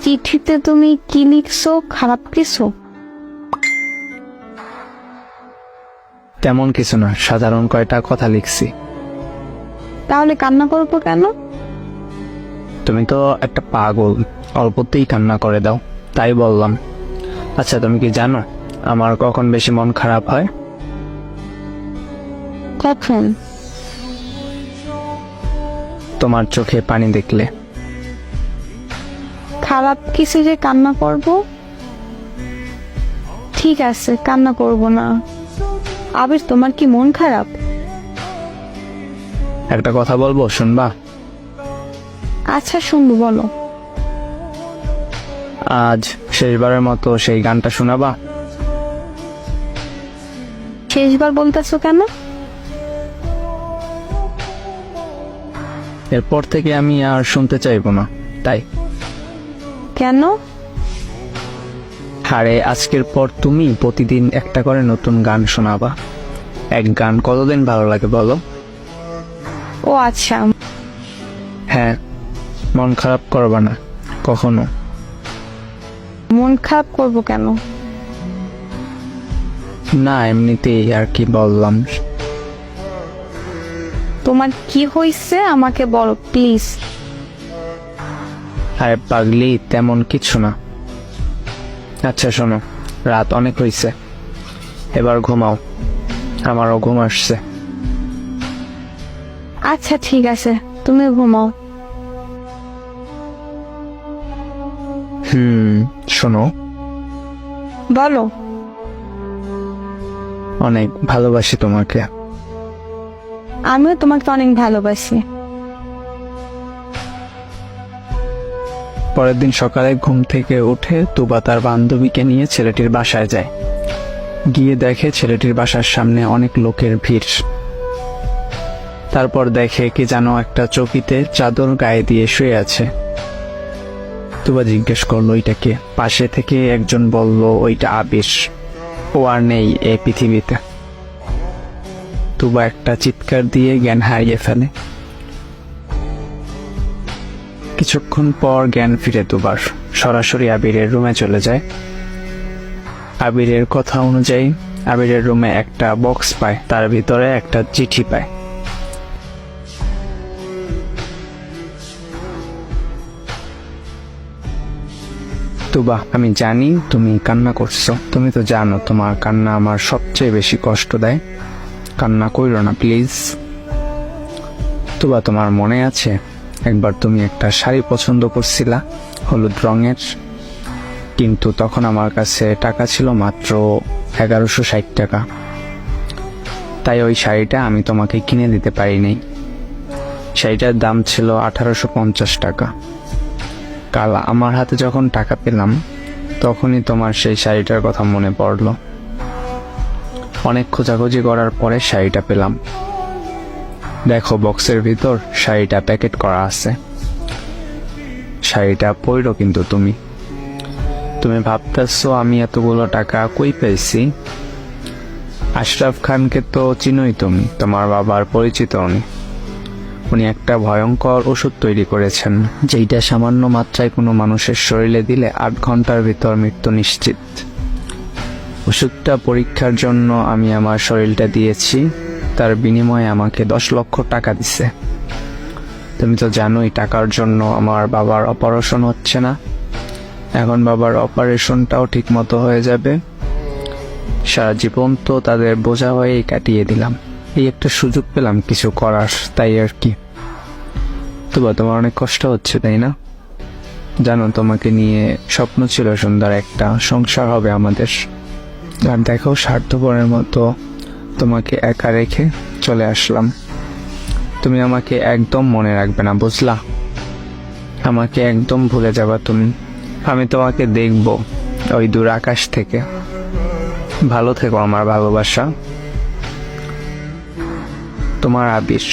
চিঠিতে তুমি কি লিখছো? খারাপ কিছু? তেমন কিছু না, সাধারণ কয়টা কথা লিখছি। তাহলে কান্না করবো কেন? তুমি তো একটা পাগল, অল্পতেই কান্না করে দাও, তাই বললাম। আচ্ছা, তুমি কি জানো আমার কখন বেশি মন খারাপ হয়? কখন? তোমার চোখে পানি দেখলে। খারাপ কিছু যে কান্না করব? ঠিক আছে, কান্না করব না। আবির, তোমার কি মন খারাপ? একটা কথা বলবো, শুনবা? আচ্ছা, শুনবো, বলো। আজ শেষবারের মতো সেই গানটা শোনাবা? শেষবার বলতেছো কেন? এরপর থেকে আমি আর শুনতে চাইবো না, তাই। কেন? আরে, আজকের পর তুমি প্রতিদিন একটা করে নতুন গান শোনাবা। এক গান কতদিন ভালো লাগে বলো? ও আচ্ছা। হ্যাঁ, মন খারাপ করবা না কখনো। মন খারাপ করব কেন? না, এমনিতেই আর কি বললাম। তোমার কি হয়েছে আমাকে বলো প্লিজ। আরে পাগলি, তেমন কিছু না। আচ্ছা শোনো, রাত অনেক হয়েছে, এবার ঘুমাও, আমারও ঘুম আসছে। আচ্ছা ঠিক আছে, তুমি ঘুমাও। শোনো, বলো। অনেক ভালোবাসি তোমাকে। আমিও তোমাকে অনেক ভালোবাসি। পরের দিন সকালে ঘুম থেকে উঠে তুবা তার বান্ধবীকে নিয়ে ছেলেটির বাসায় যায়। গিয়ে দেখে ছেলেটির বাসার সামনে অনেক লোকের ভিড়। তারপর দেখে কি যেন একটা চৌকিতে চাদর গায়ে দিয়ে শুয়ে আছে। তুবা জিজ্ঞেস করলো ওইটা কে। পাশে থেকে একজন বলল ওইটা আবির, ও আর নেই এই পৃথিবীতে। তুবা একটা চিৎকার দিয়ে জ্ঞান হারিয়ে ফেলে। কিছুক্ষণ পর জ্ঞান ফিরে তুবার, সরাসরি আবিরের রুমে চলে যায়। আবিরের কথা অনুযায়ী আবিরের রুমে একটা বক্স পায়, তার ভিতরে একটা চিঠি পায়। তুবা, আমি জানি তুমি কান্না করছো। তুমি তো জানো তোমার কান্না আমার সবচেয়ে বেশি কষ্ট দেয়। কান্না কইরো না প্লিজ। তুবা, তোমার মনে আছে একবার তুমি একটা শাড়ি পছন্দ করছিলা, হলুদ রঙের? কিন্তু তখন আমার কাছে টাকা ছিল মাত্র 1160 টাকা। তাই ওই শাড়িটা আমি তোমাকে কিনে দিতে পারিনি। শাড়িটার দাম ছিল 1850 টাকা। কাল আমার হাতে যখন টাকা পেলাম, তখনই তোমার সেই শাড়িটার কথা মনে পড়লো। অনেক খোঁজাখুঁজি করার পরে শাড়িটা পেলাম। দেখো, বক্সের ভিতর শাড়িটা প্যাকেট করা আছে। শাড়িটা পরো কিন্তু তুমি। তুমি ভাবতেছো আমি এতগুলো টাকা কই পেয়েছি? আশরাফ খানকে তো চিনোই তুমি, তোমার বাবার পরিচিত উনি। উনি একটা ভয়ঙ্কর ওষুধ তৈরি করেছেন, যেইটা সামান্য মাত্রায় কোনো মানুষের শরীরে দিলে 8 ঘন্টার ভিতর মৃত্যু নিশ্চিত। ওষুধটা পরীক্ষার জন্য আমি আমার শরীরটা দিয়েছি, তার বিনিময়ে আমাকে 10 লক্ষ টাকা দিছে। তুমি তো জানোই টাকার জন্য আমার বাবার অপারেশন হচ্ছে না। এখন বাবার অপারেশনটাও ঠিক মতো হয়ে যাবে। সারা জীবন তো তাদের বোঝা হয়েই কাটিয়ে দিলাম। এই একটা সুযোগ পেলাম কিছু করার, তাই আর কি। তবে তোমার অনেক কষ্ট হচ্ছে তাই না? জানো, তোমাকে নিয়ে স্বপ্ন ছিল সুন্দর একটা সংসার হবে আমাদের। আর দেখো, স্বার্থপরের মতো তোমাকে একা রেখে চলে আসলাম। তুমি আমাকে একদম মনে রাখবে না, বুঝলা? আমাকে একদম ভুলে যাবা তুমি। আমি তোমাকে দেখব ওই দূর আকাশ থেকে। ভালো থেকো আমার ভালোবাসা। তোমার আবির।